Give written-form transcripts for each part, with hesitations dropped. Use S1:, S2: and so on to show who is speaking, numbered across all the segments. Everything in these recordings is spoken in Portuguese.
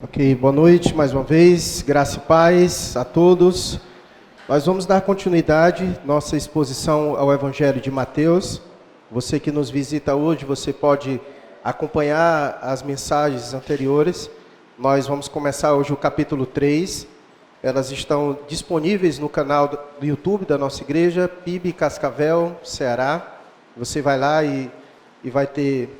S1: Ok, boa noite mais uma vez, graça e paz a todos. Nós vamos dar continuidade nossa exposição ao Evangelho de Mateus. Você que nos visita hoje, você pode acompanhar as mensagens anteriores. Nós vamos começar hoje o capítulo 3. Elas estão disponíveis no canal do YouTube da nossa igreja, PIB Cascavel, Ceará. Você vai lá e vai ter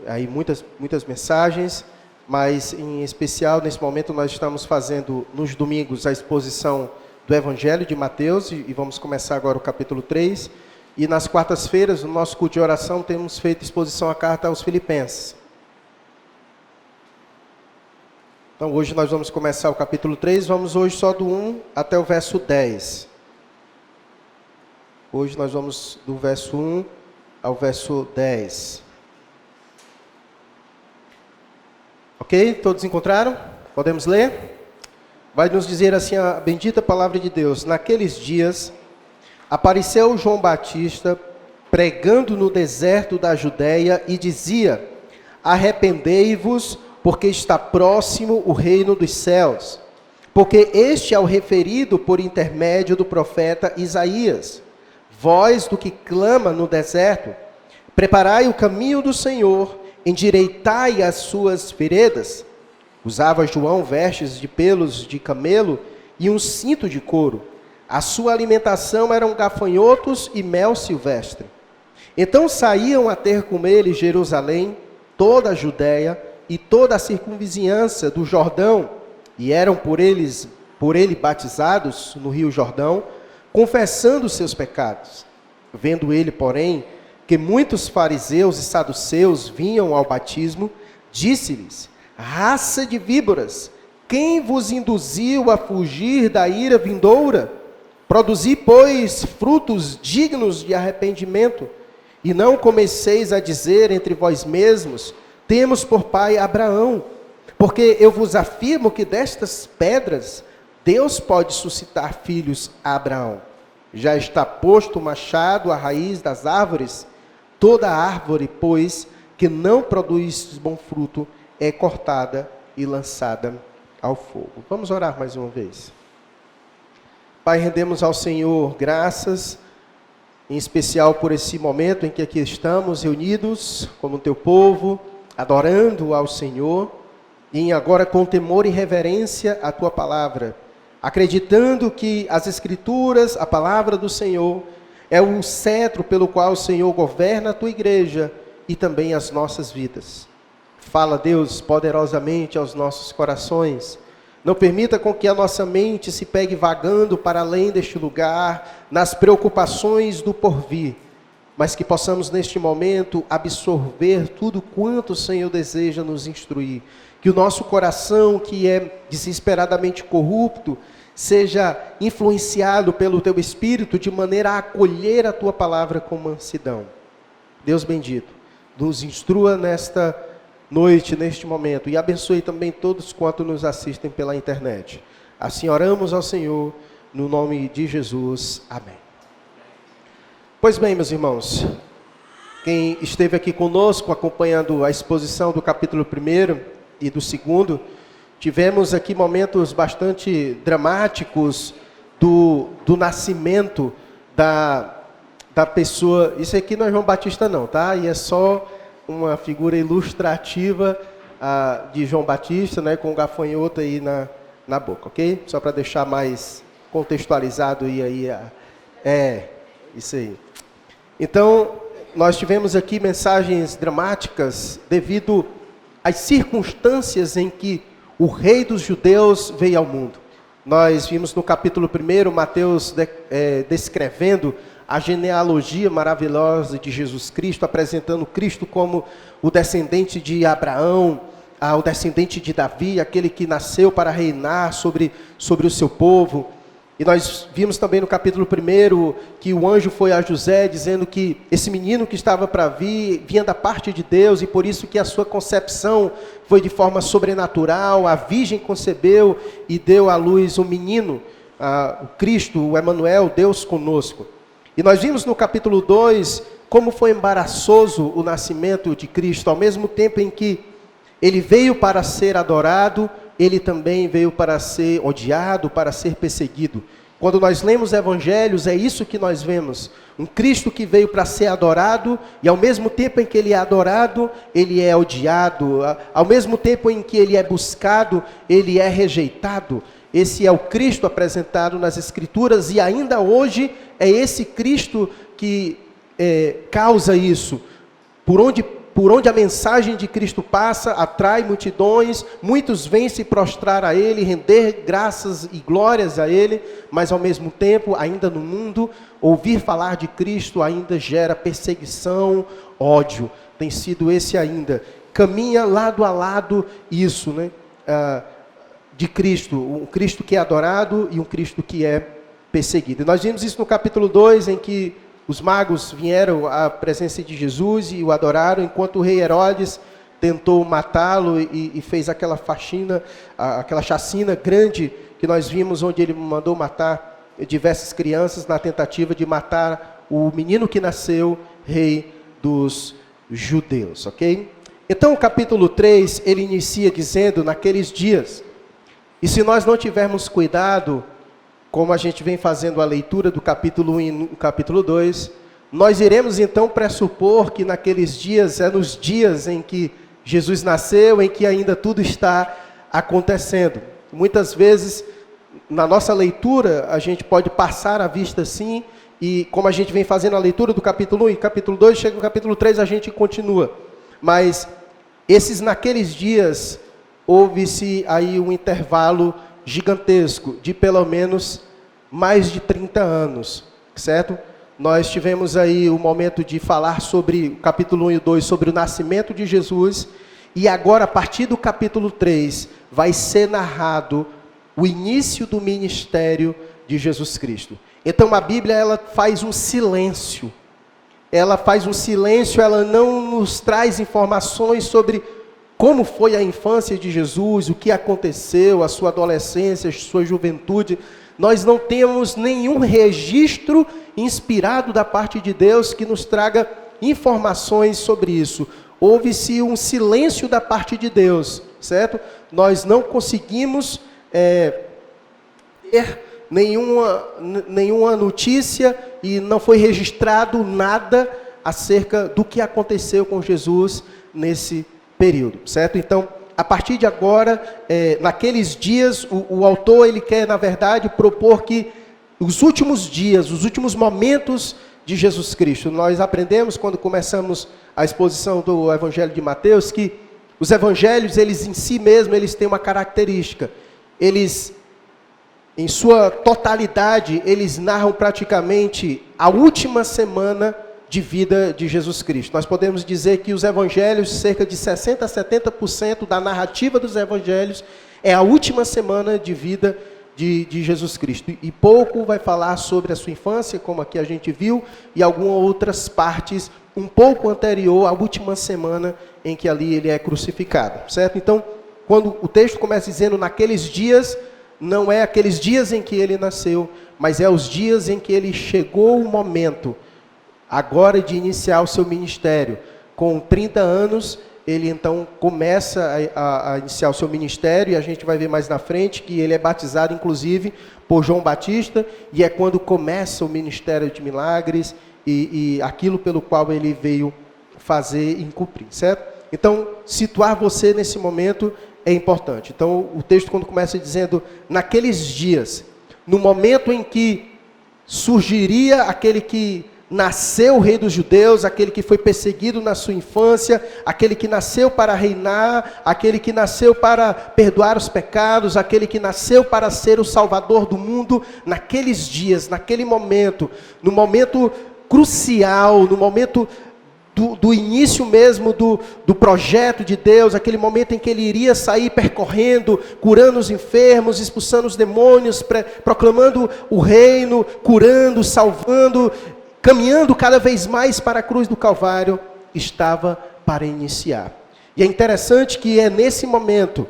S1: aí muitas mensagens. Mas, em especial, nesse momento, nós estamos fazendo, nos domingos, a exposição do Evangelho de Mateus, e vamos começar agora o capítulo 3. E nas quartas-feiras, no nosso culto de oração, temos feito exposição à carta aos Filipenses. Então, hoje nós vamos começar o capítulo 3, vamos hoje só do 1 até o verso 10. Hoje nós vamos do verso 1 ao verso 10. Ok? Todos encontraram? Podemos ler? Vai nos dizer assim a bendita palavra de Deus. Naqueles dias, apareceu João Batista, pregando no deserto da Judéia, e dizia: arrependei-vos, porque está próximo o reino dos céus. Porque este é o referido por intermédio do profeta Isaías. Voz do que clama no deserto: preparai o caminho do Senhor, endireitai as suas veredas. Usava João vestes de pelos de camelo e um cinto de couro. A sua alimentação eram gafanhotos e mel silvestre. Então saíam a ter com ele Jerusalém, toda a Judéia e toda a circunvizinhança do Jordão, e eram por ele batizados no rio Jordão, confessando os seus pecados. Vendo ele, porém, que muitos fariseus e saduceus vinham ao batismo, disse-lhes: raça de víboras, quem vos induziu a fugir da ira vindoura? Produzi, pois, frutos dignos de arrependimento, e não comeceis a dizer entre vós mesmos: temos por pai Abraão, porque eu vos afirmo que destas pedras Deus pode suscitar filhos a Abraão. Já está posto o machado à raiz das árvores. Toda árvore, pois, que não produz bom fruto, é cortada e lançada ao fogo. Vamos orar mais uma vez. Pai, rendemos ao Senhor graças, em especial por esse momento em que aqui estamos reunidos como teu povo, adorando ao Senhor, e agora com temor e reverência a tua palavra, acreditando que as Escrituras, a palavra do Senhor, é o cetro pelo qual o Senhor governa a tua igreja e também as nossas vidas. Fala, Deus, poderosamente aos nossos corações. Não permita com que a nossa mente se pegue vagando para além deste lugar, nas preocupações do porvir, mas que possamos neste momento absorver tudo quanto o Senhor deseja nos instruir. Que o nosso coração, que é desesperadamente corrupto, seja influenciado pelo teu Espírito de maneira a acolher a tua palavra com mansidão. Deus bendito, nos instrua nesta noite, neste momento, e abençoe também todos quanto nos assistem pela internet. Assim oramos ao Senhor, no nome de Jesus. Amém. Pois bem, meus irmãos, quem esteve aqui conosco acompanhando a exposição do capítulo 1 e do 2, tivemos aqui momentos bastante dramáticos do nascimento da pessoa. Isso aqui não é João Batista não, tá? E é só uma figura ilustrativa de João Batista, né, com um gafanhoto aí na boca, ok? Só para deixar mais contextualizado aí. Isso aí. Então, nós tivemos aqui mensagens dramáticas devido às circunstâncias em que o rei dos judeus veio ao mundo. Nós vimos no capítulo 1, Mateus descrevendo a genealogia maravilhosa de Jesus Cristo, apresentando Cristo como o descendente de Abraão, o descendente de Davi, aquele que nasceu para reinar sobre o seu povo. E nós vimos também no capítulo 1 que o anjo foi a José dizendo que esse menino que estava para vir vinha da parte de Deus, e por isso que a sua concepção foi de forma sobrenatural. A virgem concebeu e deu à luz um menino, o Cristo, o Emanuel, Deus conosco. E nós vimos no capítulo 2 como foi embaraçoso o nascimento de Cristo, ao mesmo tempo em que Ele veio para ser adorado, ele também veio para ser odiado, para ser perseguido. Quando nós lemos evangelhos, é isso que nós vemos. Um Cristo que veio para ser adorado, e ao mesmo tempo em que ele é adorado, ele é odiado. Ao mesmo tempo em que ele é buscado, ele é rejeitado. Esse é o Cristo apresentado nas Escrituras, e ainda hoje é esse Cristo que causa isso. Por onde a mensagem de Cristo passa, atrai multidões, muitos vêm se prostrar a Ele, render graças e glórias a Ele, mas ao mesmo tempo, ainda no mundo, ouvir falar de Cristo ainda gera perseguição, ódio. Tem sido esse ainda. Caminha lado a lado isso, né? De Cristo, um Cristo que é adorado e um Cristo que é perseguido. E nós vimos isso no capítulo 2, em que os magos vieram à presença de Jesus e o adoraram, enquanto o rei Herodes tentou matá-lo e fez aquela faxina, aquela chacina grande que nós vimos, onde ele mandou matar diversas crianças na tentativa de matar o menino que nasceu, rei dos judeus, ok? Então o capítulo 3, ele inicia dizendo, naqueles dias, e se nós não tivermos cuidado, como a gente vem fazendo a leitura do capítulo 1 e no capítulo 2, nós iremos então pressupor que naqueles dias, nos dias em que Jesus nasceu, em que ainda tudo está acontecendo. Muitas vezes, na nossa leitura, a gente pode passar a vista assim, e como a gente vem fazendo a leitura do capítulo 1 e capítulo 2, chega no capítulo 3, a gente continua. Mas, naqueles dias, houve-se aí um intervalo gigantesco, de pelo menos mais de 30 anos, certo? Nós tivemos aí o momento de falar sobre o capítulo 1 e 2, sobre o nascimento de Jesus, e agora, a partir do capítulo 3, vai ser narrado o início do ministério de Jesus Cristo. Então a Bíblia, ela faz um silêncio, ela não nos traz informações sobre como foi a infância de Jesus, o que aconteceu, a sua adolescência, a sua juventude. Nós não temos nenhum registro inspirado da parte de Deus que nos traga informações sobre isso. Houve-se um silêncio da parte de Deus, certo? Nós não conseguimos ter nenhuma notícia e não foi registrado nada acerca do que aconteceu com Jesus nesse período, certo? Então, a partir de agora, naqueles dias, o autor, ele quer, na verdade, propor que os últimos dias, os últimos momentos de Jesus Cristo, nós aprendemos, quando começamos a exposição do Evangelho de Mateus, que os Evangelhos, eles em si mesmos, eles têm uma característica. Eles, em sua totalidade, eles narram praticamente a última semana de vida de Jesus Cristo. Nós podemos dizer que os evangelhos, cerca de 60% a 70% da narrativa dos evangelhos é a última semana de vida de Jesus Cristo. E pouco vai falar sobre a sua infância, como aqui a gente viu, e algumas outras partes um pouco anterior à última semana em que ali ele é crucificado, certo? Então, quando o texto começa dizendo naqueles dias, não é aqueles dias em que ele nasceu, mas é os dias em que ele chegou o momento agora de iniciar o seu ministério. Com 30 anos, ele então começa a iniciar o seu ministério, e a gente vai ver mais na frente que ele é batizado, inclusive, por João Batista, e é quando começa o ministério de milagres, e aquilo pelo qual ele veio fazer e cumprir, certo? Então, situar você nesse momento é importante. Então, o texto, quando começa dizendo, naqueles dias, no momento em que surgiria aquele que nasceu o rei dos judeus, aquele que foi perseguido na sua infância, aquele que nasceu para reinar, aquele que nasceu para perdoar os pecados, aquele que nasceu para ser o salvador do mundo, naqueles dias, naquele momento, no momento crucial, no momento do início mesmo do projeto de Deus, aquele momento em que ele iria sair percorrendo, curando os enfermos, expulsando os demônios, proclamando o reino, curando, salvando, caminhando cada vez mais para a cruz do Calvário, estava para iniciar. E é interessante que é nesse momento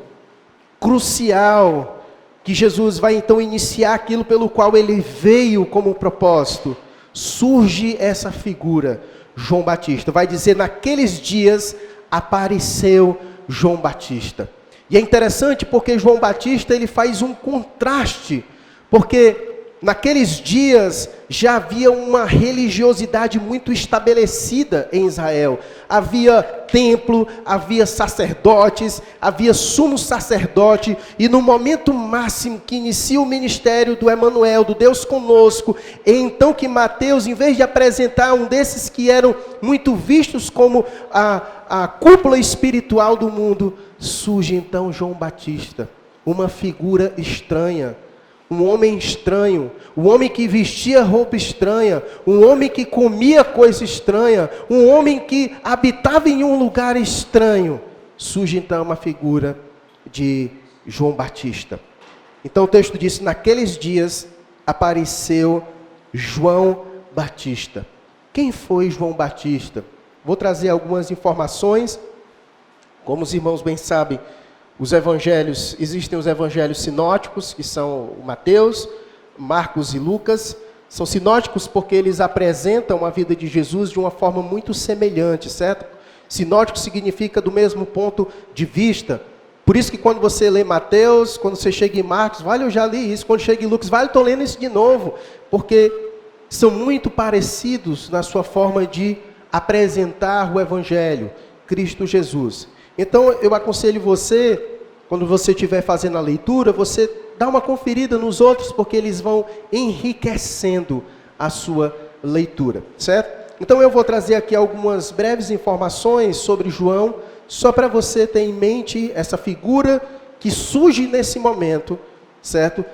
S1: crucial que Jesus vai então iniciar aquilo pelo qual ele veio como propósito. Surge essa figura, João Batista. Vai dizer, naqueles dias apareceu João Batista. E é interessante porque João Batista ele faz um contraste, porque naqueles dias já havia uma religiosidade muito estabelecida em Israel. Havia templo, havia sacerdotes, havia sumo sacerdote, e no momento máximo que inicia o ministério do Emanuel, do Deus conosco, é então que Mateus, em vez de apresentar um desses que eram muito vistos como a cúpula espiritual do mundo, surge então João Batista, uma figura estranha, um homem estranho, um homem que vestia roupa estranha, um homem que comia coisa estranha, um homem que habitava em um lugar estranho. Surge então uma figura de João Batista. Então o texto diz: naqueles dias apareceu João Batista. Quem foi João Batista? Vou trazer algumas informações. Como os irmãos bem sabem, os evangelhos, existem os evangelhos sinóticos, que são Mateus, Marcos e Lucas. São sinóticos porque eles apresentam a vida de Jesus de uma forma muito semelhante, certo? Sinótico significa do mesmo ponto de vista. Por isso que quando você lê Mateus, quando você chega em Marcos, vale, eu já li isso. Quando chega em Lucas, vale, estou lendo isso de novo. Porque são muito parecidos na sua forma de apresentar o evangelho, Cristo Jesus. Então, eu aconselho você, quando você estiver fazendo a leitura, você dá uma conferida nos outros, porque eles vão enriquecendo a sua leitura, certo? Então, eu vou trazer aqui algumas breves informações sobre João, só para você ter em mente essa figura que surge nesse momento, certo?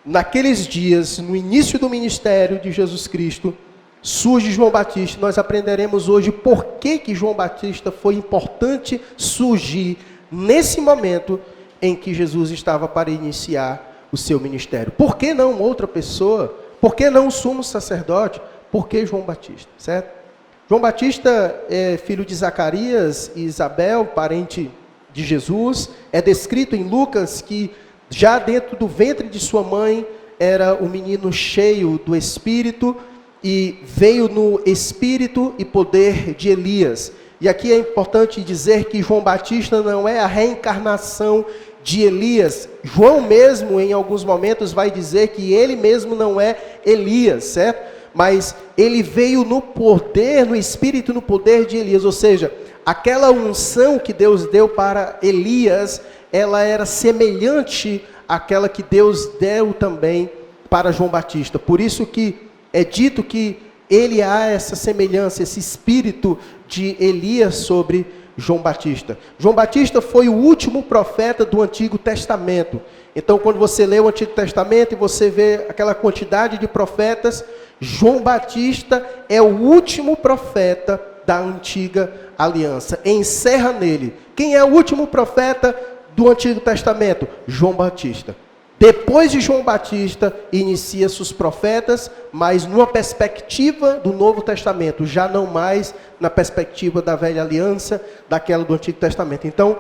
S1: Naqueles dias, no início do ministério de Jesus Cristo, surge João Batista. Nós aprenderemos hoje por que João Batista foi importante surgir nesse momento em que Jesus estava para iniciar o seu ministério. Por que não outra pessoa? Por que não o sumo sacerdote? Por que João Batista? Certo? João Batista é filho de Zacarias e Isabel, parente de Jesus. É descrito em Lucas que já dentro do ventre de sua mãe era um menino cheio do Espírito, e veio no espírito e poder de Elias. E aqui é importante dizer que João Batista não é a reencarnação de Elias. João mesmo, em alguns momentos, vai dizer que ele mesmo não é Elias, certo? Mas ele veio no poder, no espírito e no poder de Elias. Ou seja, aquela unção que Deus deu para Elias, ela era semelhante àquela que Deus deu também para João Batista. Por isso que é dito que ele há essa semelhança, esse espírito de Elias sobre João Batista. João Batista foi o último profeta do Antigo Testamento. Então, quando você lê o Antigo Testamento e você vê aquela quantidade de profetas, João Batista é o último profeta da Antiga Aliança. Encerra nele. Quem é o último profeta do Antigo Testamento? João Batista. Depois de João Batista, inicia-se os profetas, mas numa perspectiva do Novo Testamento, já não mais na perspectiva da Velha Aliança, daquela do Antigo Testamento. Então,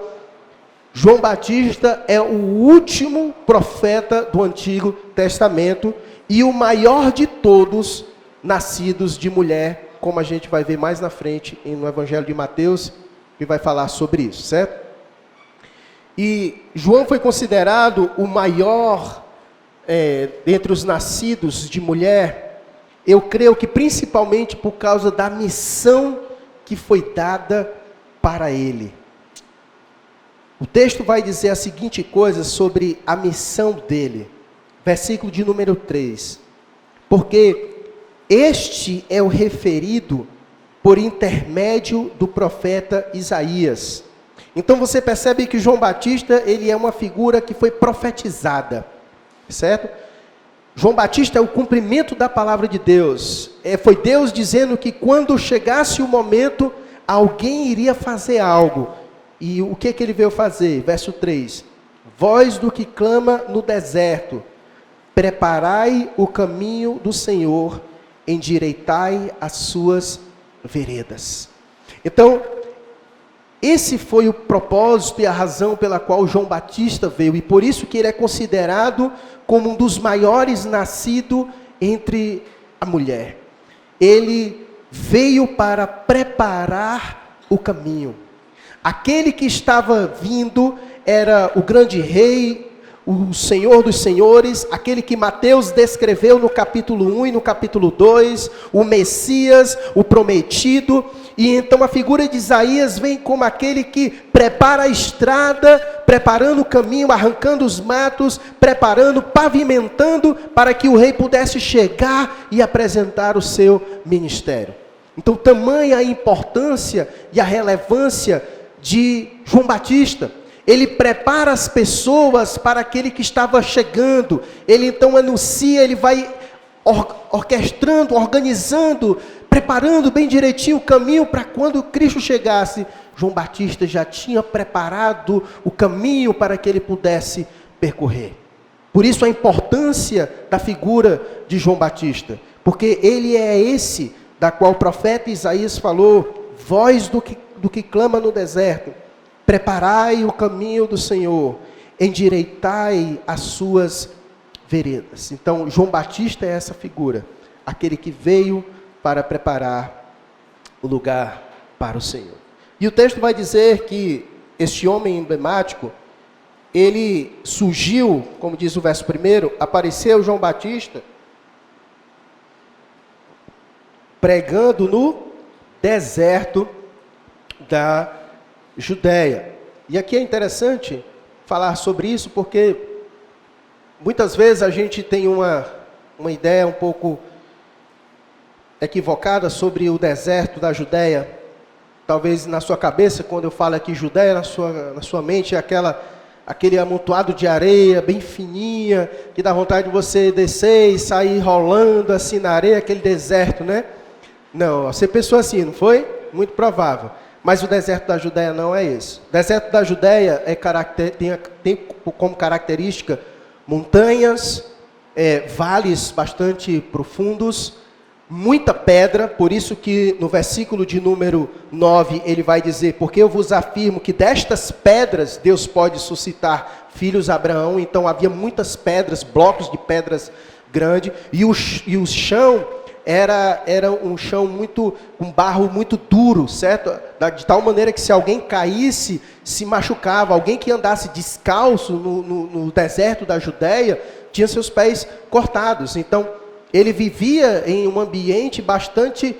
S1: João Batista é o último profeta do Antigo Testamento e o maior de todos nascidos de mulher, como a gente vai ver mais na frente no Evangelho de Mateus, que vai falar sobre isso, certo? E João foi considerado o maior dentre os nascidos de mulher, eu creio que principalmente por causa da missão que foi dada para ele. O texto vai dizer a seguinte coisa sobre a missão dele, versículo de número 3. Porque este é o referido por intermédio do profeta Isaías. Então você percebe que João Batista, ele é uma figura que foi profetizada, certo? João Batista é o cumprimento da palavra de Deus. Foi Deus dizendo que quando chegasse o momento, alguém iria fazer algo. E o que ele veio fazer? Verso 3. Voz do que clama no deserto, preparai o caminho do Senhor, endireitai as suas veredas. Então, esse foi o propósito e a razão pela qual João Batista veio, e por isso que ele é considerado como um dos maiores nascido entre a mulher. Ele veio para preparar o caminho. Aquele que estava vindo era o grande rei, o Senhor dos senhores, aquele que Mateus descreveu no capítulo 1 e no capítulo 2, o Messias, o prometido. E então a figura de Isaías vem como aquele que prepara a estrada, preparando o caminho, arrancando os matos, preparando, pavimentando, para que o rei pudesse chegar e apresentar o seu ministério. Então, tamanha a importância e a relevância de João Batista. Ele prepara as pessoas para aquele que estava chegando. Ele então anuncia, ele vai orquestrando, organizando, preparando bem direitinho o caminho para quando Cristo chegasse. João Batista já tinha preparado o caminho para que ele pudesse percorrer. Por isso a importância da figura de João Batista, porque ele é esse da qual o profeta Isaías falou: voz do que clama no deserto, preparai o caminho do Senhor, endireitai as suas veredas. Então, João Batista é essa figura, aquele que veio para preparar o lugar para o Senhor. E o texto vai dizer que este homem emblemático, ele surgiu, como diz o verso 1, apareceu João Batista pregando no deserto da Judéia. E aqui é interessante falar sobre isso, porque muitas vezes a gente tem uma ideia um pouco equivocada sobre o deserto da Judéia. Talvez na sua cabeça, quando eu falo aqui Judéia, na sua mente é aquele amontoado de areia bem fininha, que dá vontade de você descer e sair rolando assim na areia, aquele deserto, né? Não, você pensou assim, não foi? Muito provável. Mas o deserto da Judéia não é esse. O deserto da Judéia tem como característica montanhas, vales bastante profundos, muita pedra. Por isso que no versículo de número 9 ele vai dizer: porque eu vos afirmo que destas pedras Deus pode suscitar filhos a Abraão. Então havia muitas pedras, blocos de pedras grandes, e o chão era um chão um barro muito duro, certo? De tal maneira que se alguém caísse, se machucava. Alguém que andasse descalço no deserto da Judéia, tinha seus pés cortados. Então, ele vivia em um ambiente bastante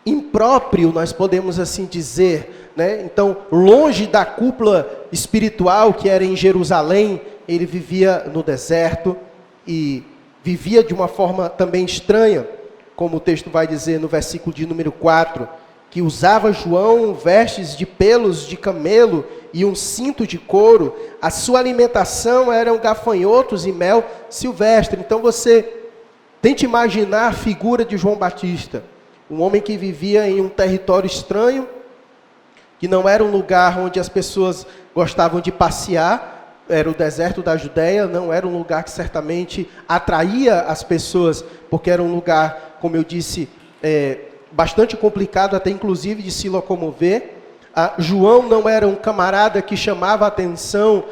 S1: impróprio, nós podemos assim dizer, né? Então, longe da cúpula espiritual que era em Jerusalém, ele vivia no deserto e vivia de uma forma também estranha. Como o texto vai dizer no versículo de número 4, que usava João vestes de pelos de camelo e um cinto de couro. A sua alimentação eram gafanhotos e mel silvestre. Então você tente imaginar a figura de João Batista, um homem que vivia em um território estranho, que não era um lugar onde as pessoas gostavam de passear. Era o deserto da Judéia, não era um lugar que certamente atraía as pessoas, porque era um lugar, como eu disse, bastante complicado, até inclusive de se locomover. João não era um camarada que chamava a atenção,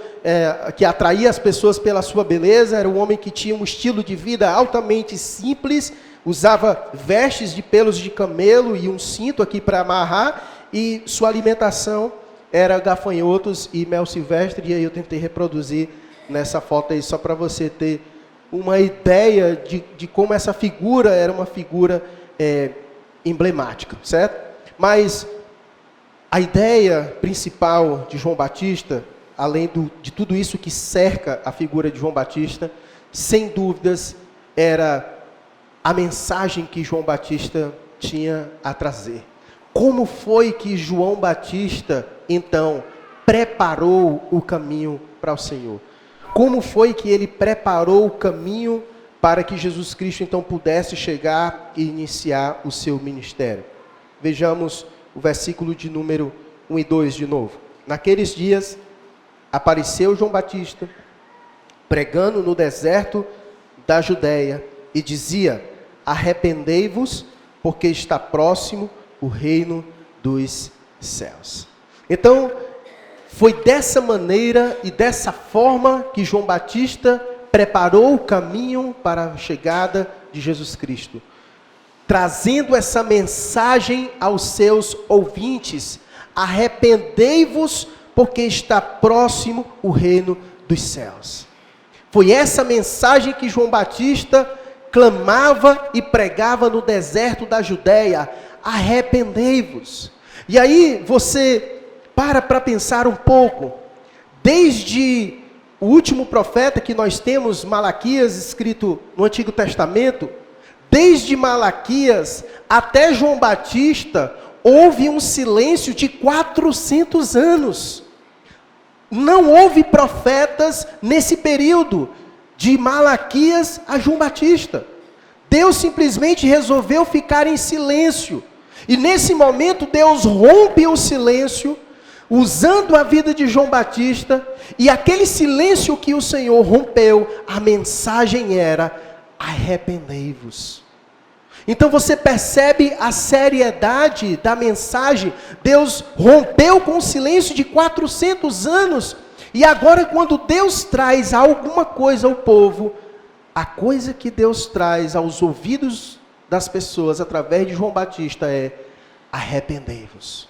S1: que atraía as pessoas pela sua beleza. Era um homem que tinha um estilo de vida altamente simples, usava vestes de pelos de camelo e um cinto aqui para amarrar, e sua alimentação era gafanhotos e mel silvestre. E aí eu tentei reproduzir nessa foto aí, só para você ter uma ideia de como essa figura era uma figura emblemática, certo? Mas a ideia principal de João Batista, além de tudo isso que cerca a figura de João Batista, sem dúvidas, era a mensagem que João Batista tinha a trazer. Como foi que João Batista, então, preparou o caminho para o Senhor? Como foi que ele preparou o caminho para que Jesus Cristo, então, pudesse chegar e iniciar o seu ministério? Vejamos o versículo de número 1 e 2 de novo. Naqueles dias, apareceu João Batista, pregando no deserto da Judéia, e dizia: arrependei-vos, porque está próximo o reino dos céus. Então, foi dessa maneira e dessa forma que João Batista preparou o caminho para a chegada de Jesus Cristo, trazendo essa mensagem aos seus ouvintes, arrependei-vos, porque está próximo o reino dos céus. Foi essa mensagem que João Batista clamava e pregava no deserto da Judéia: arrependei-vos. E aí você para pensar um pouco, desde o último profeta que nós temos, Malaquias, escrito no Antigo Testamento, desde Malaquias até João Batista, houve um silêncio de 400 anos. Não houve profetas nesse período, de Malaquias a João Batista. Deus simplesmente resolveu ficar em silêncio. E nesse momento Deus rompe o silêncio, usando a vida de João Batista, e aquele silêncio que o Senhor rompeu, a mensagem era: arrependei-vos. Então você percebe a seriedade da mensagem. Deus rompeu com o silêncio de 400 anos, e agora quando Deus traz alguma coisa ao povo, a coisa que Deus traz aos ouvidos das pessoas através de João Batista é: arrependei-vos.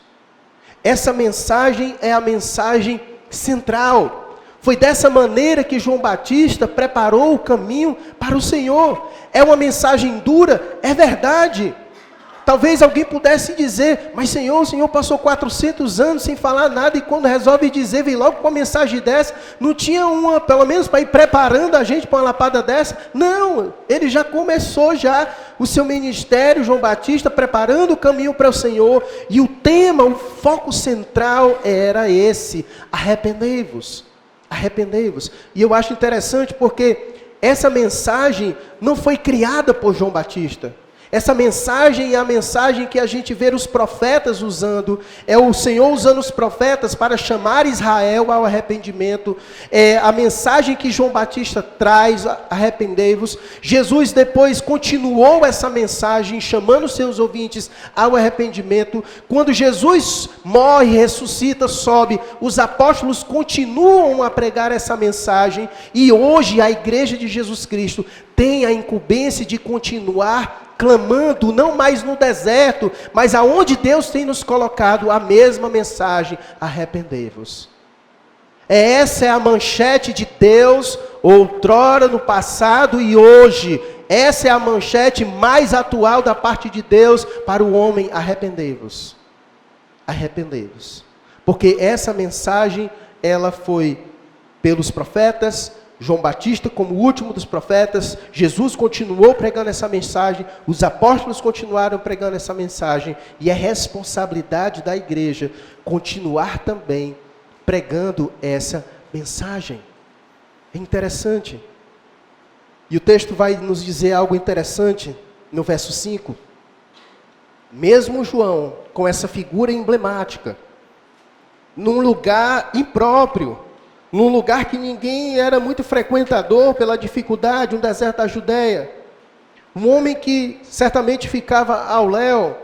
S1: Essa mensagem é a mensagem central. Foi dessa maneira que João Batista preparou o caminho para o Senhor. É uma mensagem dura, é verdade. Talvez alguém pudesse dizer: mas Senhor, o Senhor passou 400 anos sem falar nada, e quando resolve dizer, vem logo com uma mensagem dessa. Não tinha uma, pelo menos, para ir preparando a gente para uma lapada dessa? Não, ele já começou o seu ministério, João Batista, preparando o caminho para o Senhor. E o tema, o foco central era esse: arrependei-vos. Arrependei-vos. E eu acho interessante porque essa mensagem não foi criada por João Batista. Essa mensagem é a mensagem que a gente vê os profetas usando. É o Senhor usando os profetas para chamar Israel ao arrependimento. É a mensagem que João Batista traz: arrependei-vos. Jesus depois continuou essa mensagem, chamando seus ouvintes ao arrependimento. Quando Jesus morre, ressuscita, sobe, os apóstolos continuam a pregar essa mensagem. E hoje a igreja de Jesus Cristo tem a incumbência de continuar clamando, não mais no deserto, mas aonde Deus tem nos colocado, a mesma mensagem: arrependei-vos. Essa é a manchete de Deus, outrora, no passado e hoje. Essa é a manchete mais atual da parte de Deus para o homem: arrependei-vos. Arrependei-vos. Porque essa mensagem, ela foi pelos profetas, João Batista como o último dos profetas, Jesus continuou pregando essa mensagem, os apóstolos continuaram pregando essa mensagem, e é responsabilidade da igreja continuar também pregando essa mensagem. É interessante. E o texto vai nos dizer algo interessante no verso 5. Mesmo João, com essa figura emblemática, num lugar impróprio, num lugar que ninguém era muito frequentador pela dificuldade, um deserto da Judéia, um homem que certamente ficava ao léu.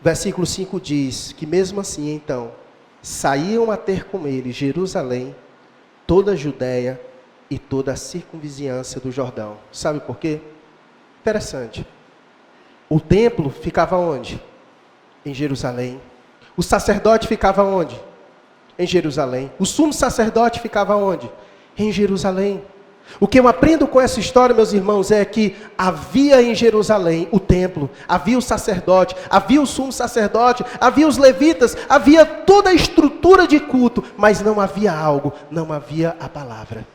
S1: Versículo 5 diz que mesmo assim, então, saíam a ter com ele Jerusalém, toda a Judéia e toda a circunvizinhança do Jordão. Sabe por quê? Interessante. O templo ficava onde? Em Jerusalém. O sacerdote ficava onde? Em Jerusalém. O sumo sacerdote ficava onde? Em Jerusalém. O que eu aprendo com essa história, meus irmãos, é que havia em Jerusalém o templo, havia o sacerdote, havia o sumo sacerdote, havia os levitas, havia toda a estrutura de culto, mas não havia algo, não havia a palavra.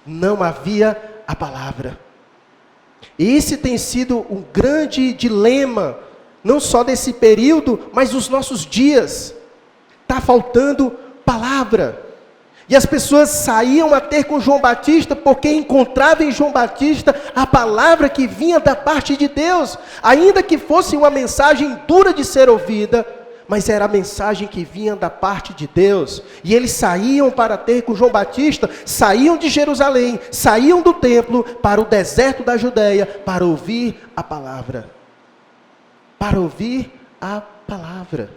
S1: Não havia a palavra. E esse tem sido um grande dilema, não só desse período, mas dos nossos dias. Está faltando palavra. E as pessoas saíam a ter com João Batista porque encontravam em João Batista a palavra que vinha da parte de Deus. Ainda que fosse uma mensagem dura de ser ouvida, mas era a mensagem que vinha da parte de Deus. E eles saíam para ter com João Batista, saíam de Jerusalém, saíam do templo para o deserto da Judéia para ouvir a palavra. Para ouvir a palavra.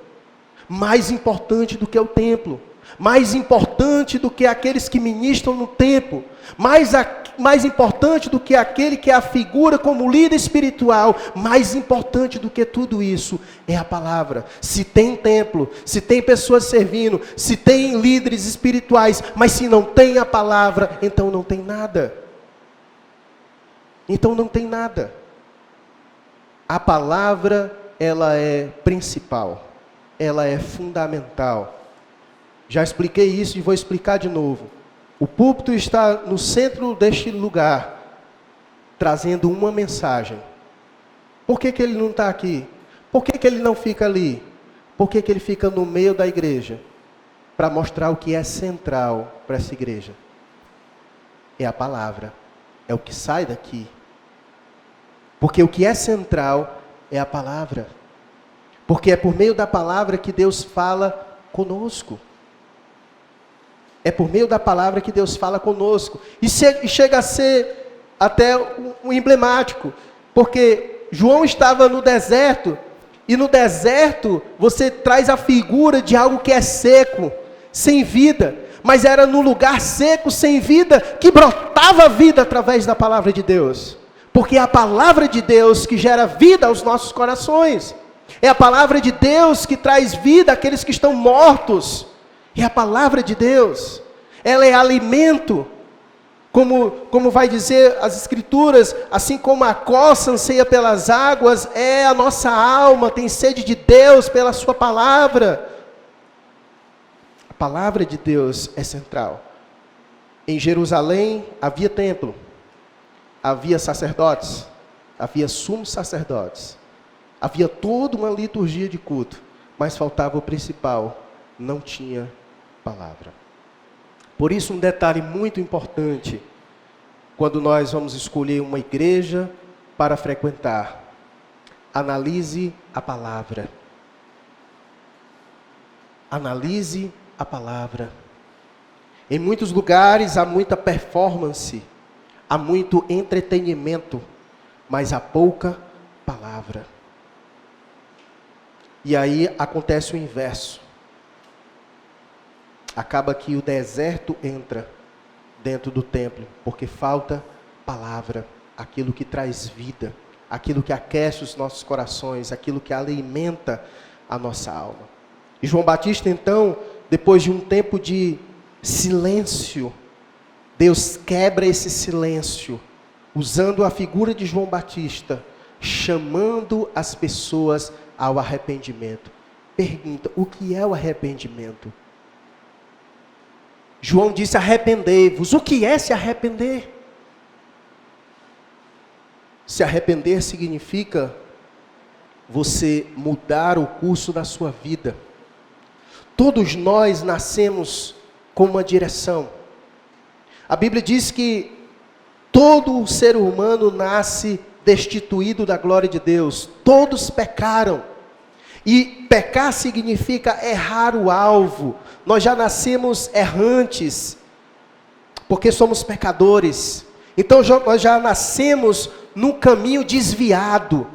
S1: Mais importante do que o templo, mais importante do que aqueles que ministram no templo, mais mais importante do que aquele que é a figura como líder espiritual, mais importante do que tudo isso é a palavra. Se tem templo, se tem pessoas servindo, se tem líderes espirituais, mas se não tem a palavra, então não tem nada. Então não tem nada. A palavra, ela é principal, ela é fundamental. Já expliquei isso e vou explicar de novo. O púlpito está no centro deste lugar, trazendo uma mensagem. Por que ele não está aqui? Por que ele não fica ali? Por que ele fica no meio da igreja? Para mostrar o que é central para essa igreja. É a palavra, é o que sai daqui. Porque o que é central é a palavra. Porque é por meio da palavra que Deus fala conosco. É por meio da palavra que Deus fala conosco. E chega a ser até um emblemático. Porque João estava no deserto. E no deserto você traz a figura de algo que é seco, sem vida. Mas era no lugar seco, sem vida, que brotava vida através da palavra de Deus. Porque é a palavra de Deus que gera vida aos nossos corações. É a palavra de Deus que traz vida àqueles que estão mortos. É a palavra de Deus. Ela é alimento. Como vai dizer as Escrituras, assim como a coça anseia pelas águas, é a nossa alma, tem sede de Deus pela sua palavra. A palavra de Deus é central. Em Jerusalém havia templo. Havia sacerdotes, havia sumos sacerdotes, havia toda uma liturgia de culto, mas faltava o principal, não tinha palavra. Por isso um detalhe muito importante, quando nós vamos escolher uma igreja para frequentar, analise a palavra. Analise a palavra. Em muitos lugares há muita performance, há muito entretenimento, mas há pouca palavra. E aí acontece o inverso. Acaba que o deserto entra dentro do templo, porque falta palavra, aquilo que traz vida, aquilo que aquece os nossos corações, aquilo que alimenta a nossa alma. E João Batista, então, depois de um tempo de silêncio, Deus quebra esse silêncio, usando a figura de João Batista, chamando as pessoas ao arrependimento. Pergunta, o que é o arrependimento? João disse, arrependei-vos. O que é se arrepender? Se arrepender significa você mudar o curso da sua vida. Todos nós nascemos com uma direção. A Bíblia diz que todo ser humano nasce destituído da glória de Deus. Todos pecaram. E pecar significa errar o alvo. Nós já nascemos errantes, porque somos pecadores. Então nós já nascemos num caminho desviado.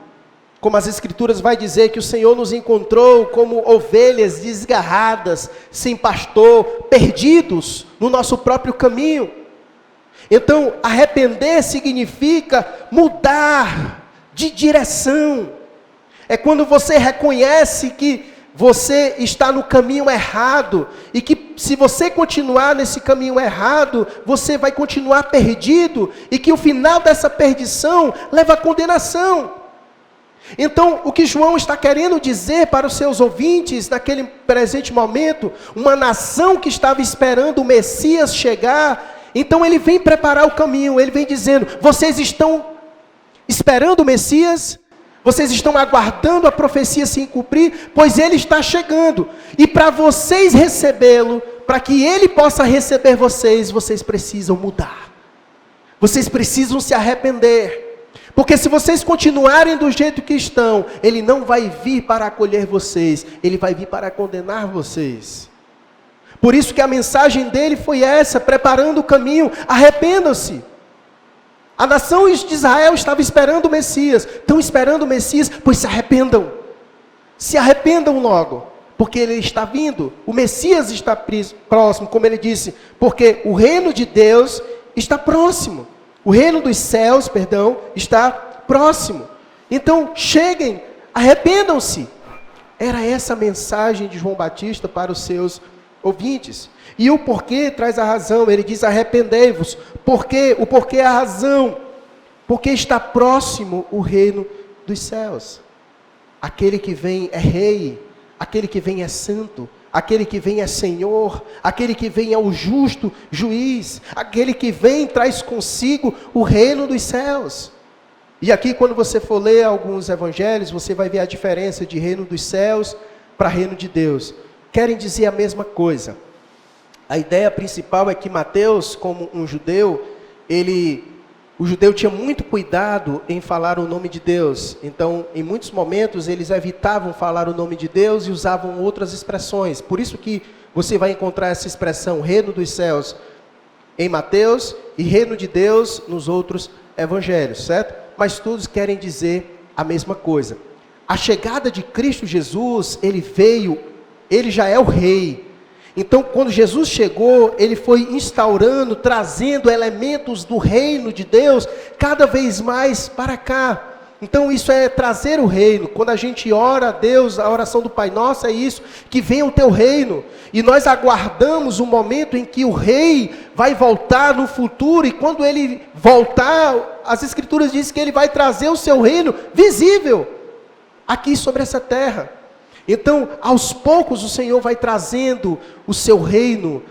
S1: Como as Escrituras vai dizer que o Senhor nos encontrou como ovelhas desgarradas, sem pastor, perdidos no nosso próprio caminho. Então, arrepender significa mudar de direção. É quando você reconhece que você está no caminho errado e que se você continuar nesse caminho errado, você vai continuar perdido e que o final dessa perdição leva à condenação. Então, o que João está querendo dizer para os seus ouvintes naquele presente momento, uma nação que estava esperando o Messias chegar, então ele vem preparar o caminho, ele vem dizendo, vocês estão esperando o Messias? Vocês estão aguardando a profecia se cumprir? Pois ele está chegando. E para vocês recebê-lo, para que ele possa receber vocês, vocês precisam mudar. Vocês precisam se arrepender. Porque se vocês continuarem do jeito que estão, ele não vai vir para acolher vocês, ele vai vir para condenar vocês. Por isso que a mensagem dele foi essa, preparando o caminho, arrependam-se. A nação de Israel estava esperando o Messias. Estão esperando o Messias, pois se arrependam. Se arrependam logo, porque ele está vindo. O Messias está próximo, como ele disse, porque o reino de Deus está próximo. O reino dos céus, está próximo. Então, cheguem, arrependam-se. Era essa a mensagem de João Batista para os seus ouvintes. E o porquê traz a razão. Ele diz: arrependei-vos. O porquê é a razão. Porque está próximo o reino dos céus. Aquele que vem é rei, aquele que vem é santo, aquele que vem é Senhor, aquele que vem é o justo juiz, aquele que vem traz consigo o reino dos céus. E aqui, quando você for ler alguns evangelhos, você vai ver a diferença de reino dos céus para reino de Deus. Querem dizer a mesma coisa. A ideia principal é que Mateus, como um judeu, o judeu tinha muito cuidado em falar o nome de Deus. Então, em muitos momentos, eles evitavam falar o nome de Deus e usavam outras expressões. Por isso que você vai encontrar essa expressão, reino dos céus, em Mateus, e reino de Deus nos outros evangelhos, certo? Mas todos querem dizer a mesma coisa. A chegada de Cristo Jesus, ele veio, ele já é o rei. Então, quando Jesus chegou, ele foi instaurando, trazendo elementos do reino de Deus cada vez mais para cá. Então, isso é trazer o reino. Quando a gente ora a Deus, a oração do Pai Nosso é isso, que venha o teu reino. E nós aguardamos o momento em que o rei vai voltar no futuro, e quando ele voltar, as Escrituras dizem que ele vai trazer o seu reino visível aqui sobre essa terra. Então, aos poucos, o Senhor vai trazendo o seu reino,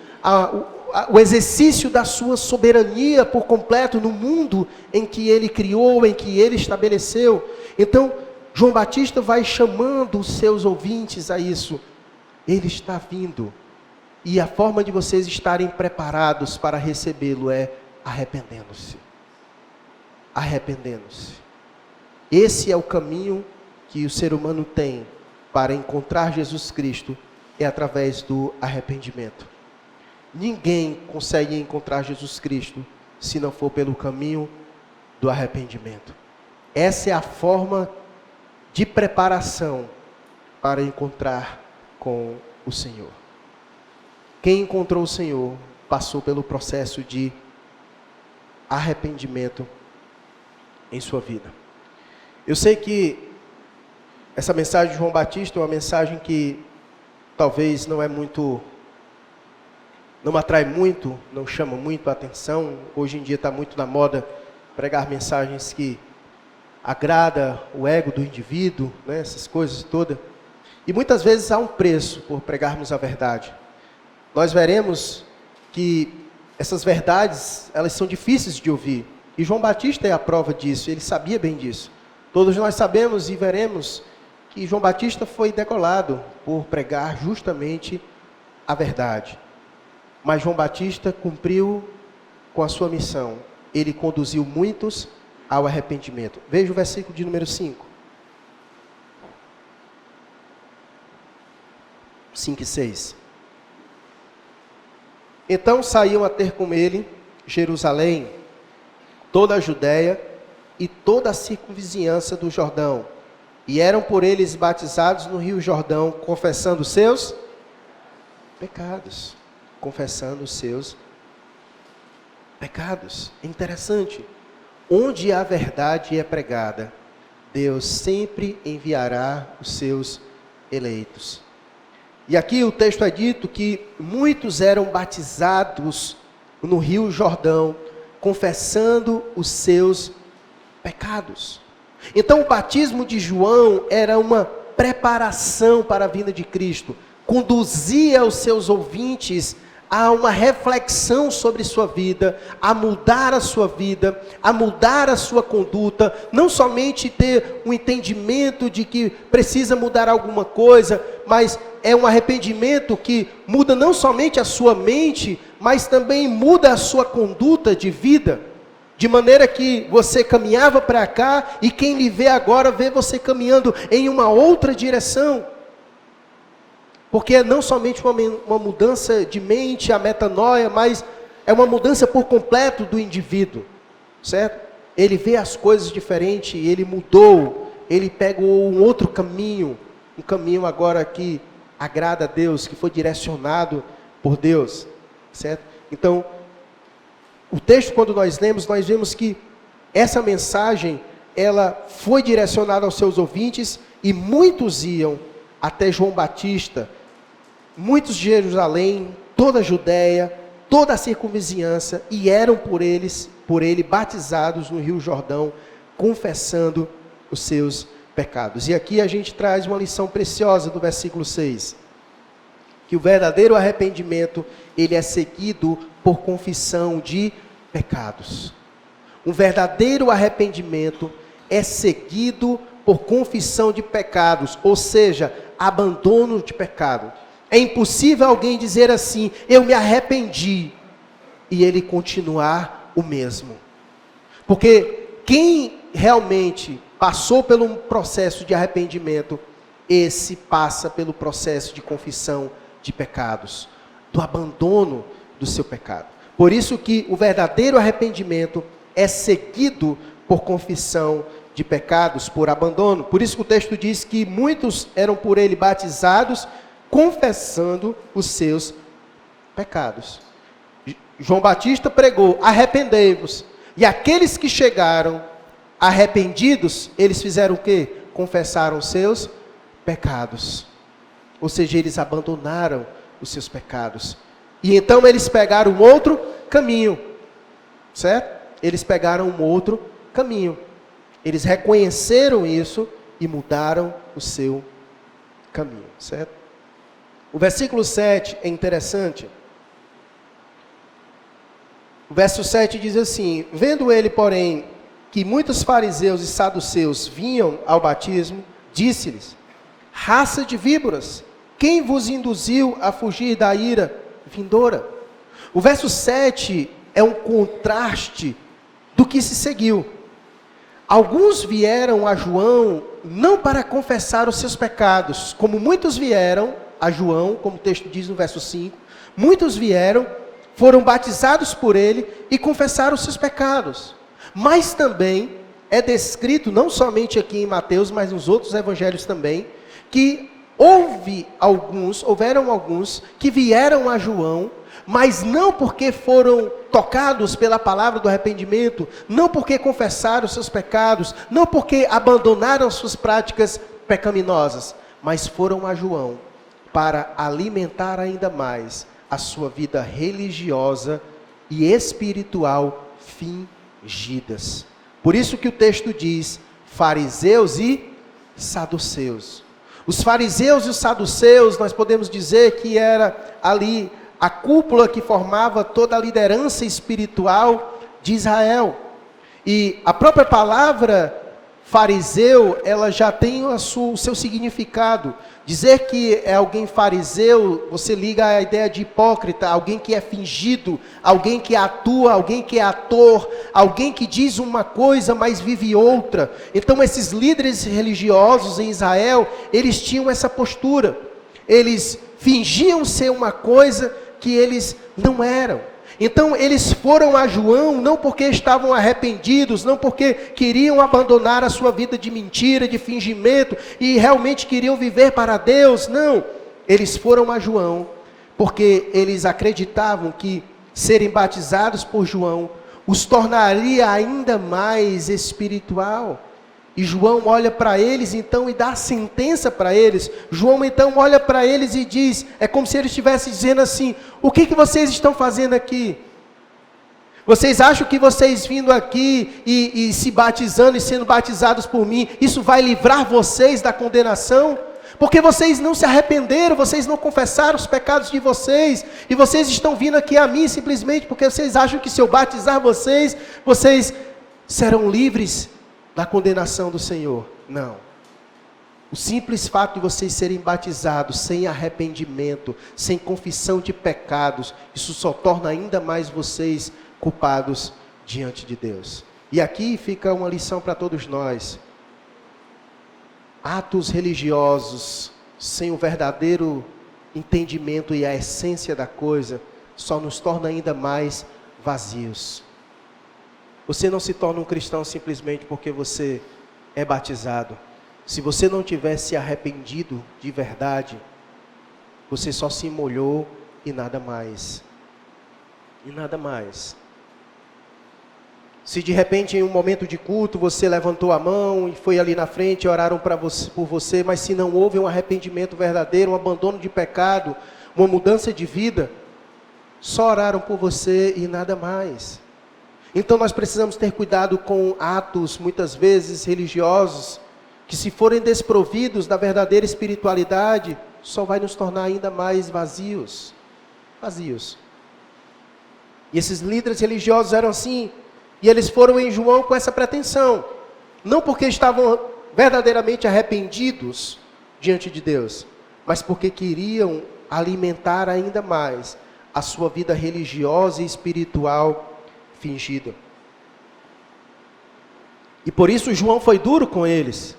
S1: o exercício da sua soberania por completo no mundo em que ele criou, em que ele estabeleceu. Então, João Batista vai chamando os seus ouvintes a isso. Ele está vindo. E a forma de vocês estarem preparados para recebê-lo é arrependendo-se. Arrependendo-se. Esse é o caminho que o ser humano tem para encontrar Jesus Cristo, é através do arrependimento. Ninguém consegue encontrar Jesus Cristo se não for pelo caminho do arrependimento. Essa é a forma de preparação para encontrar com o Senhor. Quem encontrou o Senhor passou pelo processo de arrependimento em sua vida. Eu sei que essa mensagem de João Batista é uma mensagem que talvez não atrai muito, não chama muito a atenção. Hoje em dia está muito na moda pregar mensagens que agrada o ego do indivíduo, né, essas coisas todas. E muitas vezes há um preço por pregarmos a verdade. Nós veremos que essas verdades, elas são difíceis de ouvir. E João Batista é a prova disso, ele sabia bem disso. Todos nós sabemos e veremos que João Batista foi degolado por pregar justamente a verdade. Mas João Batista cumpriu com a sua missão. Ele conduziu muitos ao arrependimento. Veja o versículo de número 5. 5 e 6. Então saíam a ter com ele Jerusalém, toda a Judéia e toda a circunvizinhança do Jordão, e eram por eles batizados no rio Jordão, confessando os seus pecados. Confessando os seus pecados. É interessante. Onde a verdade é pregada, Deus sempre enviará os seus eleitos. E aqui o texto é dito que muitos eram batizados no rio Jordão, confessando os seus pecados. Então o batismo de João era uma preparação para a vinda de Cristo, conduzia os seus ouvintes a uma reflexão sobre sua vida, a mudar a sua vida, a mudar a sua conduta, não somente ter um entendimento de que precisa mudar alguma coisa, mas é um arrependimento que muda não somente a sua mente, mas também muda a sua conduta de vida. De maneira que você caminhava para cá e quem lhe vê agora vê você caminhando em uma outra direção. Porque é não somente uma mudança de mente, a metanoia, mas é uma mudança por completo do indivíduo, certo? Ele vê as coisas diferente, ele mudou, ele pegou um outro caminho, um caminho agora que agrada a Deus, que foi direcionado por Deus, certo? Então, o texto, quando nós lemos, nós vemos que essa mensagem, ela foi direcionada aos seus ouvintes, e muitos iam até João Batista, muitos de Jerusalém, toda a Judéia, toda a circunvizinhança, e eram por ele batizados no Rio Jordão, confessando os seus pecados. E aqui a gente traz uma lição preciosa do versículo 6, que o verdadeiro arrependimento, ele é seguido por confissão de pecados. Um verdadeiro arrependimento é seguido por confissão de pecados, ou seja, abandono de pecado. É impossível alguém dizer assim, eu me arrependi, e ele continuar o mesmo. Porque quem realmente passou pelo processo de arrependimento, esse passa pelo processo de confissão de pecados, do abandono do seu pecado. Por isso que o verdadeiro arrependimento é seguido por confissão de pecados, por abandono. Por isso que o texto diz que muitos eram por ele batizados, confessando os seus pecados. João Batista pregou, arrependei-vos. E aqueles que chegaram arrependidos, eles fizeram o quê? Confessaram os seus pecados. Ou seja, eles abandonaram os seus pecados. E então eles pegaram um outro caminho. Certo? Eles pegaram um outro caminho. Eles reconheceram isso e mudaram o seu caminho. Certo? O versículo 7 é interessante. O verso 7 diz assim: vendo ele, porém, que muitos fariseus e saduceus vinham ao batismo, disse-lhes: raça de víboras, quem vos induziu a fugir da ira vindoura? O verso 7 é um contraste do que se seguiu. Alguns vieram a João não para confessar os seus pecados, como muitos vieram a João, como o texto diz no verso 5, muitos vieram, foram batizados por ele e confessaram os seus pecados. Mas também é descrito, não somente aqui em Mateus, mas nos outros evangelhos também, que houveram alguns que vieram a João, mas não porque foram tocados pela palavra do arrependimento, não porque confessaram os seus pecados, não porque abandonaram suas práticas pecaminosas, mas foram a João para alimentar ainda mais a sua vida religiosa e espiritual fingidas. Por isso que o texto diz, fariseus e saduceus. Os fariseus e os saduceus, nós podemos dizer que era ali a cúpula que formava toda a liderança espiritual de Israel. E a própria palavra fariseu, ela já tem o seu significado. Dizer que é alguém fariseu, você liga a ideia de hipócrita, alguém que é fingido, alguém que atua, alguém que é ator, alguém que diz uma coisa, mas vive outra. Então esses líderes religiosos em Israel, eles tinham essa postura. Eles fingiam ser uma coisa que eles não eram. Então eles foram a João não porque estavam arrependidos, não porque queriam abandonar a sua vida de mentira, de fingimento e realmente queriam viver para Deus, não. Eles foram a João porque eles acreditavam que serem batizados por João os tornaria ainda mais espiritual. E João olha para eles então e dá a sentença para eles. João então olha para eles e diz, é como se ele estivesse dizendo assim, o que vocês estão fazendo aqui? Vocês acham que vocês vindo aqui e se batizando e sendo batizados por mim, isso vai livrar vocês da condenação? Porque vocês não se arrependeram, vocês não confessaram os pecados de vocês, e vocês estão vindo aqui a mim simplesmente porque vocês acham que se eu batizar vocês, vocês serão livres da condenação do Senhor. Não. O simples fato de vocês serem batizados sem arrependimento, sem confissão de pecados, isso só torna ainda mais vocês culpados diante de Deus. E aqui fica uma lição para todos nós. Atos religiosos sem o verdadeiro entendimento e a essência da coisa só nos torna ainda mais vazios. Você não se torna um cristão simplesmente porque você é batizado. Se você não tiver se arrependido de verdade, você só se molhou e nada mais. E nada mais. Se de repente em um momento de culto você levantou a mão e foi ali na frente e oraram por você, mas se não houve um arrependimento verdadeiro, um abandono de pecado, uma mudança de vida, só oraram por você e nada mais. Então nós precisamos ter cuidado com atos, muitas vezes religiosos, que se forem desprovidos da verdadeira espiritualidade, só vai nos tornar ainda mais vazios. Vazios. E esses líderes religiosos eram assim, e eles foram em João com essa pretensão. Não porque estavam verdadeiramente arrependidos diante de Deus, mas porque queriam alimentar ainda mais a sua vida religiosa e espiritual fingida. E por isso João foi duro com eles.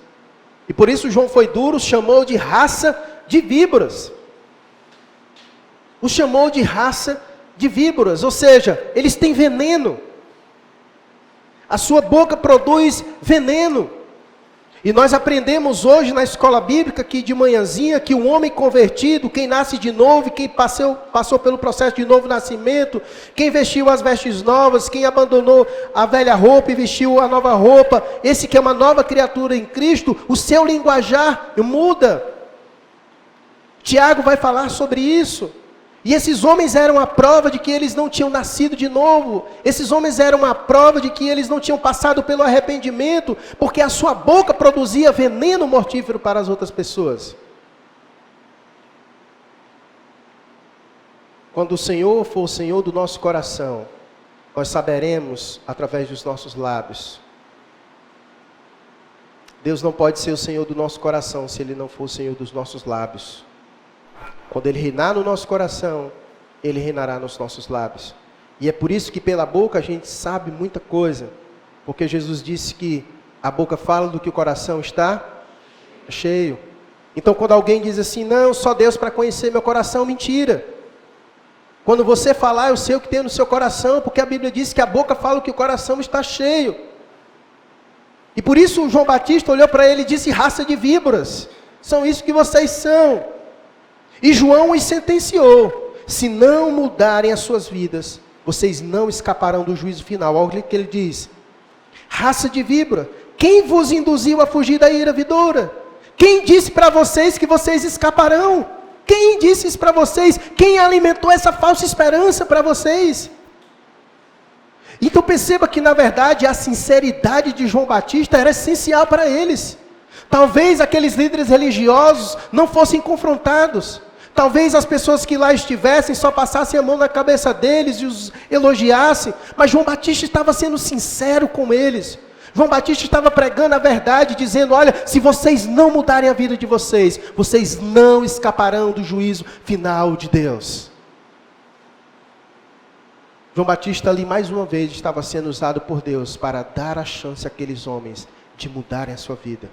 S1: E por isso João foi duro, chamou de raça de víboras. Os chamou de raça de víboras, ou seja, eles têm veneno. A sua boca produz veneno. E nós aprendemos hoje na escola bíblica que de manhãzinha, que o homem convertido, quem nasce de novo, quem passou pelo processo de novo nascimento, quem vestiu as vestes novas, quem abandonou a velha roupa e vestiu a nova roupa, esse que é uma nova criatura em Cristo, o seu linguajar muda. Tiago vai falar sobre isso. E esses homens eram a prova de que eles não tinham nascido de novo. Esses homens eram a prova de que eles não tinham passado pelo arrependimento, porque a sua boca produzia veneno mortífero para as outras pessoas. Quando o Senhor for o Senhor do nosso coração, nós saberemos através dos nossos lábios. Deus não pode ser o Senhor do nosso coração se Ele não for o Senhor dos nossos lábios. Quando Ele reinar no nosso coração, Ele reinará nos nossos lábios. E é por isso que pela boca a gente sabe muita coisa. Porque Jesus disse que a boca fala do que o coração está cheio. Então quando alguém diz assim, não, só Deus para conhecer meu coração, mentira. Quando você falar, eu sei o que tem no seu coração, porque a Bíblia diz que a boca fala o que o coração está cheio. E por isso o João Batista olhou para ele e disse, raça de víboras, são isso que vocês são. E João os sentenciou, se não mudarem as suas vidas, vocês não escaparão do juízo final. Olha o que ele diz, raça de víbora, quem vos induziu a fugir da ira vindoura? Quem disse para vocês que vocês escaparão? Quem disse isso para vocês? Quem alimentou essa falsa esperança para vocês? Então perceba que na verdade a sinceridade de João Batista era essencial para eles. Talvez aqueles líderes religiosos não fossem confrontados. Talvez as pessoas que lá estivessem só passassem a mão na cabeça deles e os elogiassem. Mas João Batista estava sendo sincero com eles. João Batista estava pregando a verdade, dizendo, olha, se vocês não mudarem a vida de vocês, vocês não escaparão do juízo final de Deus. João Batista ali mais uma vez estava sendo usado por Deus para dar a chance àqueles homens de mudarem a sua vida.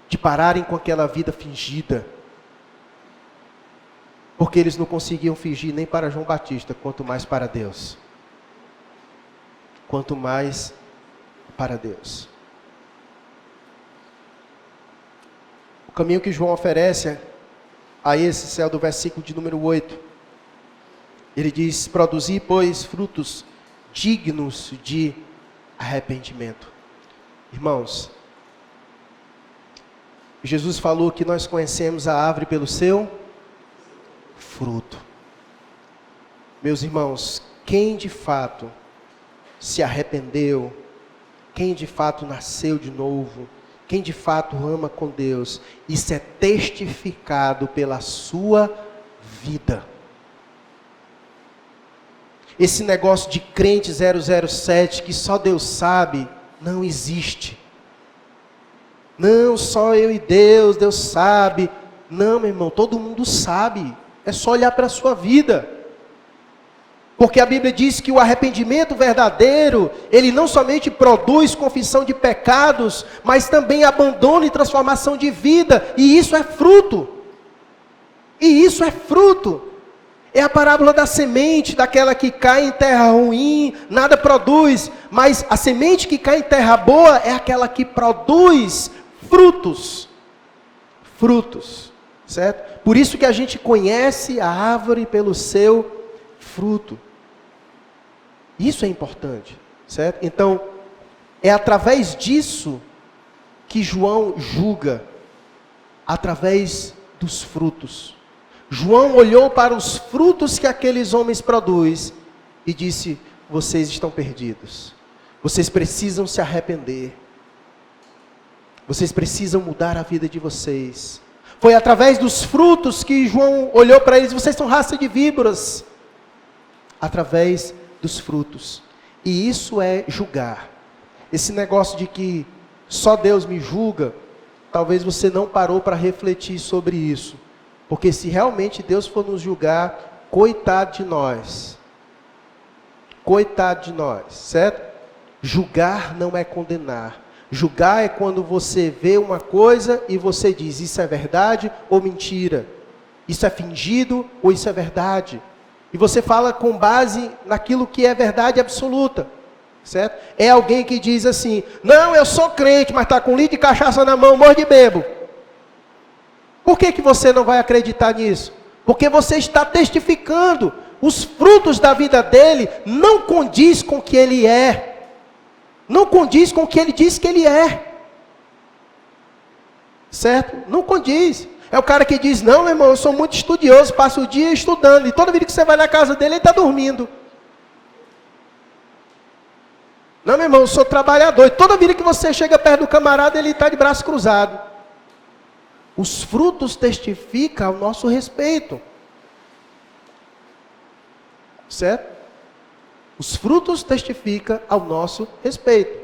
S1: De pararem com aquela vida fingida. Porque eles não conseguiam fingir nem para João Batista, quanto mais para Deus. Quanto mais para Deus. O caminho que João oferece a esse céu do versículo de número 8. Ele diz, produzir, pois, frutos dignos de arrependimento. Irmãos, Jesus falou que nós conhecemos a árvore pelo seu fruto. Meus irmãos, quem de fato se arrependeu, quem de fato nasceu de novo, quem de fato ama com Deus, isso é testificado pela sua vida. Esse negócio de crente 007 que só Deus sabe, não existe. Não, só eu e Deus, Deus sabe. Não, meu irmão, todo mundo sabe. É só olhar para a sua vida. Porque a Bíblia diz que o arrependimento verdadeiro, ele não somente produz confissão de pecados, mas também abandono e transformação de vida. E isso é fruto. E isso é fruto. É a parábola da semente, daquela que cai em terra ruim, nada produz. Mas a semente que cai em terra boa é aquela que produz frutos. Frutos, certo? Por isso que a gente conhece a árvore pelo seu fruto. Isso é importante, certo? Então, É através disso que João julga, através dos frutos. João olhou para os frutos que aqueles homens produzem e disse: vocês estão perdidos. Vocês precisam se arrepender. Vocês precisam mudar a vida de vocês. Foi através dos frutos que João olhou para eles: vocês são raça de víboras. Através dos frutos. E isso é julgar. Esse negócio de que só Deus me julga, talvez você não parou para refletir sobre isso. Porque se realmente Deus for nos julgar, coitado de nós. Coitado de nós, certo? Julgar não é condenar. Julgar é quando você vê uma coisa e você diz: isso é verdade ou mentira? Isso é fingido ou isso é verdade? E você fala com base naquilo que é verdade absoluta, certo? É alguém que diz assim: não, eu sou crente, mas está com um litro de cachaça na mão, morre de bebo. Por que você não vai acreditar nisso? Porque você está testificando. Os frutos da vida dele não condiz com o que ele é. Não condiz com o que ele diz que ele é. Certo? Não condiz. É o cara que diz: não, meu irmão, eu sou muito estudioso, passo o dia estudando. E toda vida que você vai na casa dele, ele está dormindo. Não, meu irmão, eu sou trabalhador. E toda vida que você chega perto do camarada, ele está de braço cruzado. Os frutos testificam ao nosso respeito. Certo? Os frutos testificam ao nosso respeito.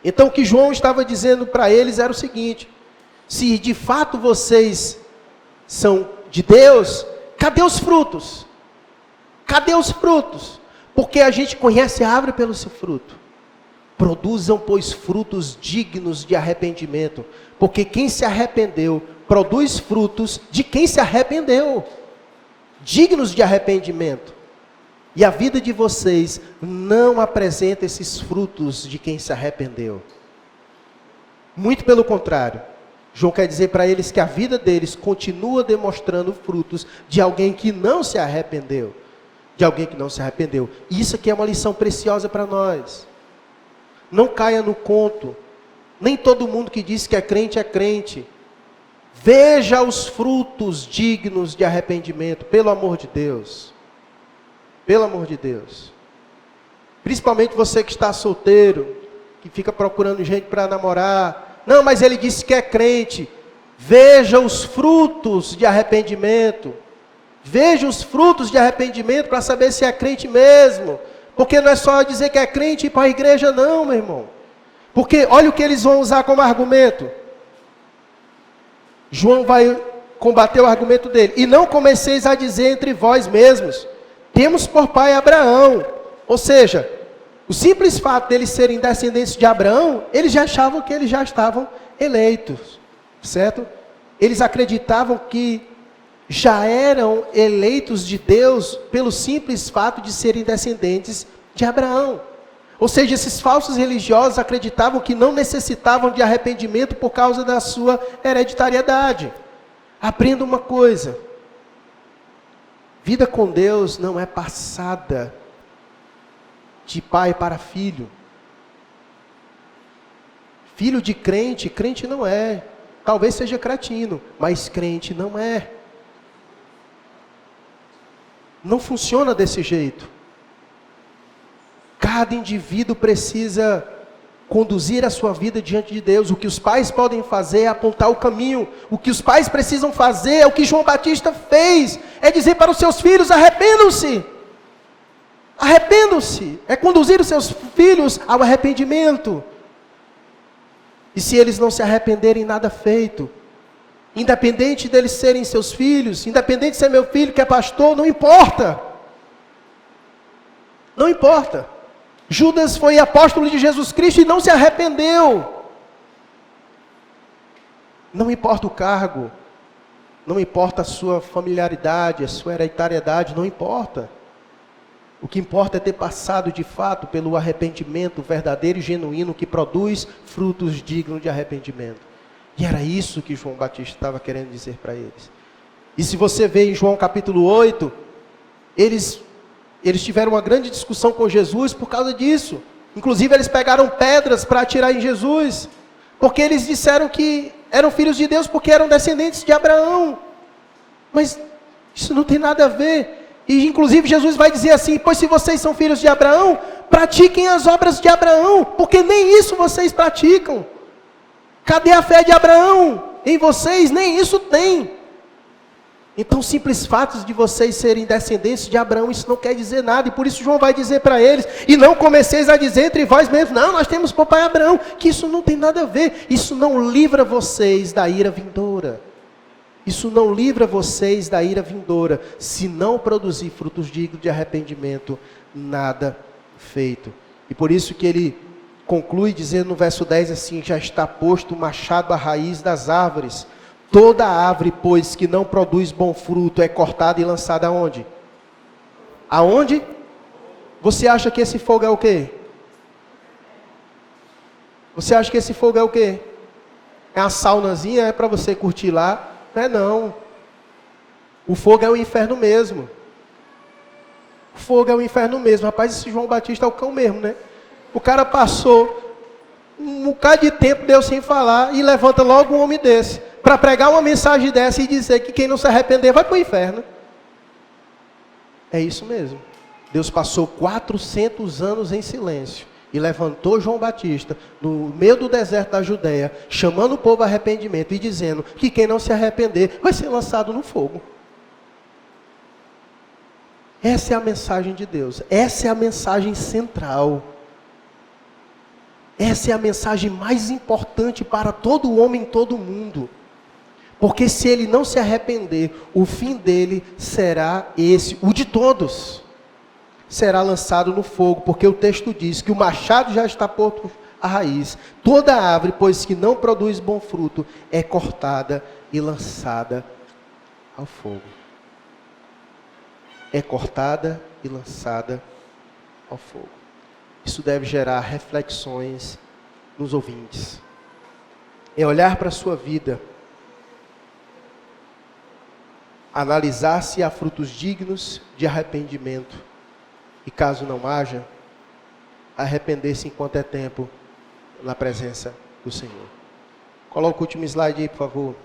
S1: Então o que João estava dizendo para eles era o seguinte: se de fato vocês são de Deus, cadê os frutos? Cadê os frutos? Porque a gente conhece a árvore pelo seu fruto. Produzam, pois, frutos dignos de arrependimento. Porque quem se arrependeu, produz frutos de quem se arrependeu. Dignos de arrependimento. E a vida de vocês não apresenta esses frutos de quem se arrependeu. Muito pelo contrário. João quer dizer para eles que a vida deles continua demonstrando frutos de alguém que não se arrependeu. De alguém que não se arrependeu. E isso aqui é uma lição preciosa para nós. Não caia no conto. Nem todo mundo que diz que é crente é crente. Veja os frutos dignos de arrependimento, pelo amor de Deus. Pelo amor de Deus. Principalmente você que está solteiro, que fica procurando gente para namorar. Não, mas ele disse que é crente. Veja os frutos de arrependimento. Veja os frutos de arrependimento para saber se é crente mesmo. Porque não é só dizer que é crente e ir para a igreja não, meu irmão. Porque olha o que eles vão usar como argumento. João vai combater o argumento dele. E não comeceis a dizer entre vós mesmos: temos por pai Abraão. Ou seja, o simples fato deles serem descendentes de Abraão, eles já achavam que eles já estavam eleitos. Certo? Eles acreditavam que já eram eleitos de Deus pelo simples fato de serem descendentes de Abraão. Ou seja, esses falsos religiosos acreditavam que não necessitavam de arrependimento por causa da sua hereditariedade. Aprenda uma coisa: vida com Deus não é passada de pai para filho. Filho de crente, crente não é. Talvez seja cretino, mas crente não é. Não funciona desse jeito. Cada indivíduo precisa conduzir a sua vida diante de Deus. O que os pais podem fazer é apontar o caminho. O que os pais precisam fazer é o que João Batista fez. É dizer para os seus filhos: arrependam-se. Arrependam-se. É conduzir os seus filhos ao arrependimento. E se eles não se arrependerem, nada feito. Independente deles serem seus filhos, independente de ser meu filho que é pastor, não importa. Não importa. Judas foi apóstolo de Jesus Cristo e não se arrependeu. Não importa o cargo, não importa a sua familiaridade, a sua hereditariedade, não importa. O que importa é ter passado de fato pelo arrependimento verdadeiro e genuíno que produz frutos dignos de arrependimento. E era isso que João Batista estava querendo dizer para eles. E se você vê em João capítulo 8, eles tiveram uma grande discussão com Jesus por causa disso. Inclusive eles pegaram pedras para atirar em Jesus, porque eles disseram que eram filhos de Deus porque eram descendentes de Abraão. Mas isso não tem nada a ver. E inclusive Jesus vai dizer assim: pois se vocês são filhos de Abraão, pratiquem as obras de Abraão, porque nem isso vocês praticam. Cadê a fé de Abraão? Em vocês nem isso tem. Então, simples fatos de vocês serem descendentes de Abraão, isso não quer dizer nada. E por isso João vai dizer para eles: e não comeceis a dizer entre vós mesmos, não, nós temos por pai Abraão, que isso não tem nada a ver. Isso não livra vocês da ira vindoura. Isso não livra vocês da ira vindoura, se não produzir frutos dignos de arrependimento, nada feito. E por isso que ele conclui dizendo no verso 10 assim: já está posto o machado à raiz das árvores. Toda árvore, pois, que não produz bom fruto, é cortada e lançada aonde? Aonde? Você acha que esse fogo é o quê? Você acha que esse fogo é o quê? É uma saunazinha, é para você curtir lá? Não é não. O fogo é o inferno mesmo. O fogo é o inferno mesmo. Rapaz, esse João Batista é o cão mesmo, né? O cara passou um bocado de tempo, Deus sem falar, e levanta logo um homem desse, para pregar uma mensagem dessa e dizer que quem não se arrepender vai para o inferno. É isso mesmo. Deus passou 400 anos em silêncio e levantou João Batista no meio do deserto da Judéia, chamando o povo a arrependimento e dizendo que quem não se arrepender vai ser lançado no fogo. Essa é a mensagem de Deus. Essa é a mensagem central. Essa é a mensagem mais importante para todo homem em todo mundo. Porque se ele não se arrepender, o fim dele será esse, o de todos. Será lançado no fogo, porque o texto diz que o machado já está posto à raiz. Toda árvore, pois que não produz bom fruto, é cortada e lançada ao fogo. É cortada e lançada ao fogo. Isso deve gerar reflexões nos ouvintes. É olhar para a sua vida, analisar se há frutos dignos de arrependimento. E caso não haja, arrepender-se enquanto é tempo na presença do Senhor. Coloca o último slide aí, por favor.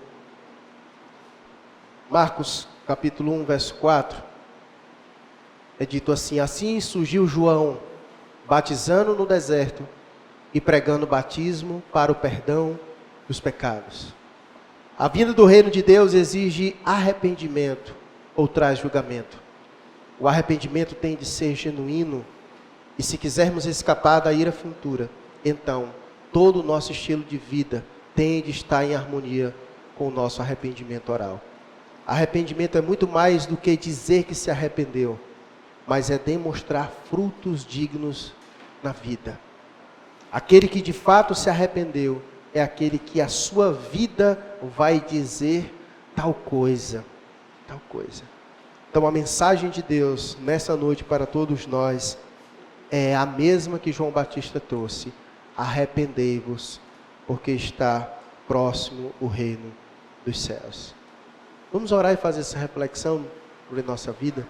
S1: Marcos, capítulo 1, verso 4. É dito assim: assim surgiu João, batizando no deserto e pregando batismo para o perdão dos pecados. A vinda do reino de Deus exige arrependimento ou traz julgamento. O arrependimento tem de ser genuíno, e se quisermos escapar da ira futura, então todo o nosso estilo de vida tem de estar em harmonia com o nosso arrependimento oral. Arrependimento é muito mais do que dizer que se arrependeu, mas é demonstrar frutos dignos na vida. Aquele que de fato se arrependeu é aquele que a sua vida vai dizer tal coisa, tal coisa. Então a mensagem de Deus nessa noite para todos nós é a mesma que João Batista trouxe: arrependei-vos, porque está próximo o reino dos céus. Vamos orar e fazer essa reflexão sobre nossa vida?